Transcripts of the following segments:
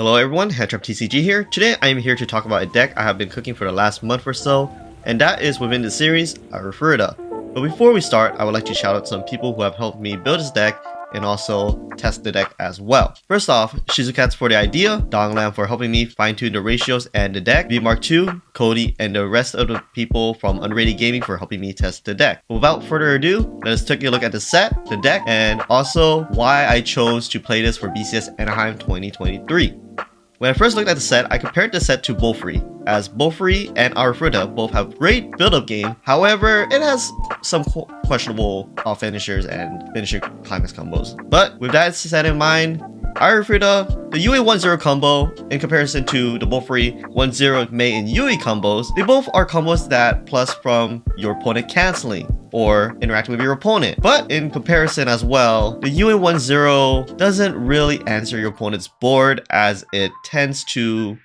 Hello everyone, TCG here. Today I am here to talk about a deck I have been cooking for the last month or so, and that is within the series, Arifureta. But before we start, I would like to shout out some people who have helped me build this deck and also test the deck as well. First off, Shizukats for the idea, Donglam for helping me fine-tune the ratios and the deck, VMark2, Cody, and the rest of the people from Unrated Gaming for helping me test the deck. But without further ado, let us take a look at the set, the deck, and also why I chose to play this for BCS Anaheim 2023. When I first looked at the set, I compared the set to Bofree, as Bofree and Arifureta both have great build-up game. However, it has some questionable finishers and finisher climax combos. But with that set in mind, Arifureta, the Yui 1-0 combo, in comparison to the Bofree 1-0 Mei and Yui combos, they both are combos that plus from your opponent canceling or interacting with your opponent. But in comparison as well, the Yui 1-0 doesn't really answer your opponent's board, as it tends to,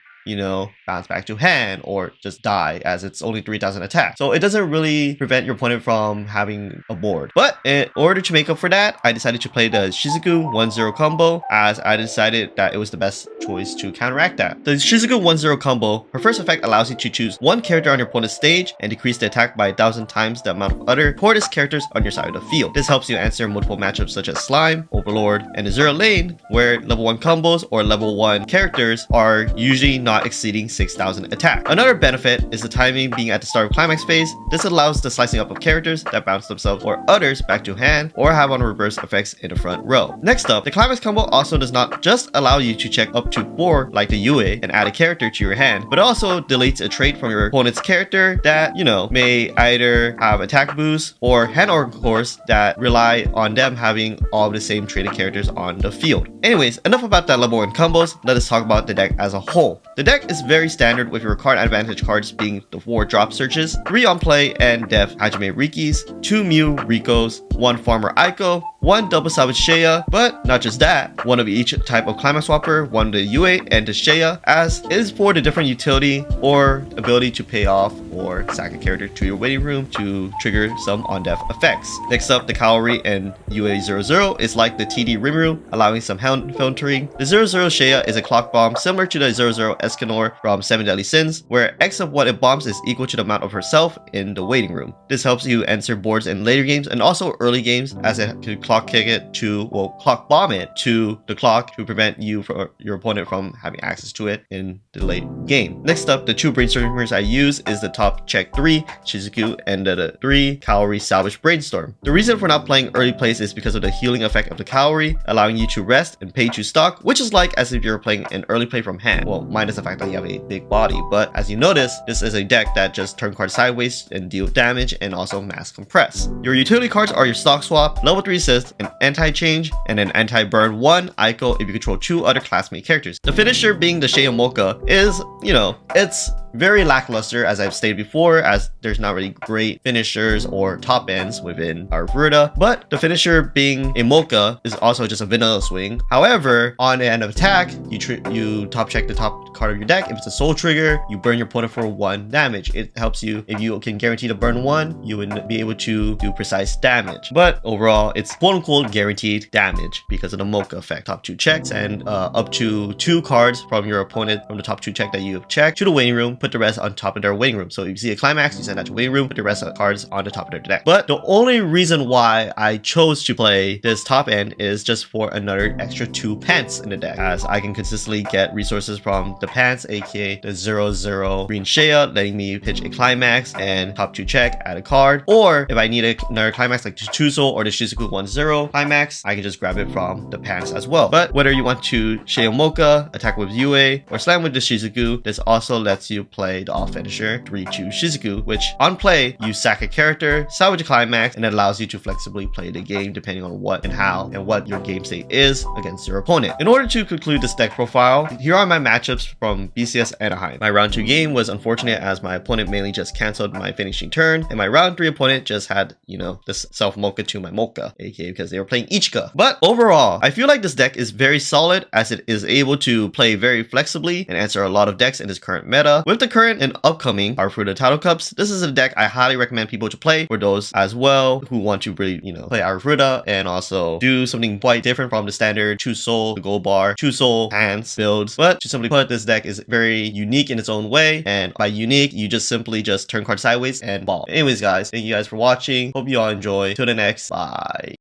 bounce back to hand or just die, as it's only 3000 attack. So it doesn't really prevent your opponent from having a board. But in order to make up for that, I decided to play the Shizuku 1-0 combo, as I decided that it was the best choice to counteract that. The Shizuku 1-0 combo, her first effect allows you to choose one character on your opponent's stage and decrease the attack by 1000 times the amount of other Tortoise characters on your side of the field. This helps you answer multiple matchups such as Slime, Overlord, and the Zero Lane, where level 1 combos or level 1 characters are usually not exceeding 6000 attack. Another benefit is the timing being at the start of climax phase. This allows the slicing up of characters that bounce themselves or others back to hand or have on reverse effects in the front row. Next up, the climax combo also does not just allow you to check up to 4 like the Yue and add a character to your hand, but also deletes a trait from your opponent's character that, may either have attack boost or hand or course that rely on them having all of the same traded characters on the field. Anyways, enough about that level 1 combos. Let us talk about the deck as a whole. The deck is very standard, with your card advantage cards being the 4 drop searches, 3 on play and def Hajime Rikis, 2 Mew Rikos, 1 Farmer Aiko, 1 double salvage Shea, but not just that, 1 of each type of climax swapper, 1 the Yue and the Shea, as it is for the different utility or ability to pay off or sack a character to your waiting room to trigger some on-def effects. Next up, the Kaori and Yue 00 is like the TD Rimuru, allowing some hand filtering. The 00 Shea is a clock bomb similar to the 00 Escanor from 7 Deadly Sins, where X of what it bombs is equal to the amount of herself in the waiting room. This helps you answer boards in later games and also early games, as it can clock bomb it to the clock to prevent your opponent from having access to it in the late game. Next up, the 2 brainstormers I use is the top check 3 Shizuku and the 3 Kaori salvage brainstorm. The reason for not playing early plays is because of the healing effect of the Kaori, allowing you to rest and pay to stock, which is like as if you're playing an early play from hand. Well, minus the fact that you have a big body, but as you notice, this is a deck that just turn cards sideways and deal damage and also mass compress. Your utility cards are your stock swap, level 3 assist, an anti-change, and an anti-burn 1 Aiko if you control 2 other classmate characters. The finisher being the Shea Mocha is, it's very lackluster, as I've stated before, as there's not really great finishers or top ends within Arifureta, but the finisher being a Mocha is also just a vanilla swing. However, on the end of attack, you top check the top card of your deck. If it's a soul trigger, you burn your opponent for 1 damage. It helps you, if you can guarantee to burn 1, you would be able to do precise damage. But overall, it's quote-unquote guaranteed damage because of the Mocha effect. Top 2 checks and up to 2 cards from your opponent from the top 2 check that you have checked to the waiting room, put the rest on top of their waiting room. So if you see a climax, you send that to waiting room, put the rest of the cards on the top of their deck. But the only reason why I chose to play this top end is just for another extra 2 pants in the deck, as I can consistently get resources from the pants, aka the 00 green Shea, letting me pitch a climax and top 2 check, add a card. Or if I need another climax like the Chuso or the Shizuku 1-0 climax, I can just grab it from the pants as well. But whether you want to Shea Mocha, attack with Yue, or slam with the Shizuku, this also lets you play the off finisher 3-2 Shizuku, which on play you sack a character, salvage a climax, and it allows you to flexibly play the game depending on what and how and what your game state is against your opponent. In order to conclude this deck profile, here are my matchups from BCS Anaheim. My round 2 game was unfortunate, as my opponent mainly just cancelled my finishing turn, and my round 3 opponent just had, this self Mocha to my Mocha, aka because they were playing Ichika. But overall, I feel like this deck is very solid, as it is able to play very flexibly and answer a lot of decks in this current meta, with with the current and upcoming Arifureta title cups, this is a deck I highly recommend people to play for those as well who want to really, play Arifureta and also do something quite different from the standard choose soul, gold bar, choose soul, hands, builds. But to simply put, this deck is very unique in its own way, and by unique, you just simply just turn cards sideways and ball. Anyways guys, thank you guys for watching. Hope you all enjoy. Till the next, bye.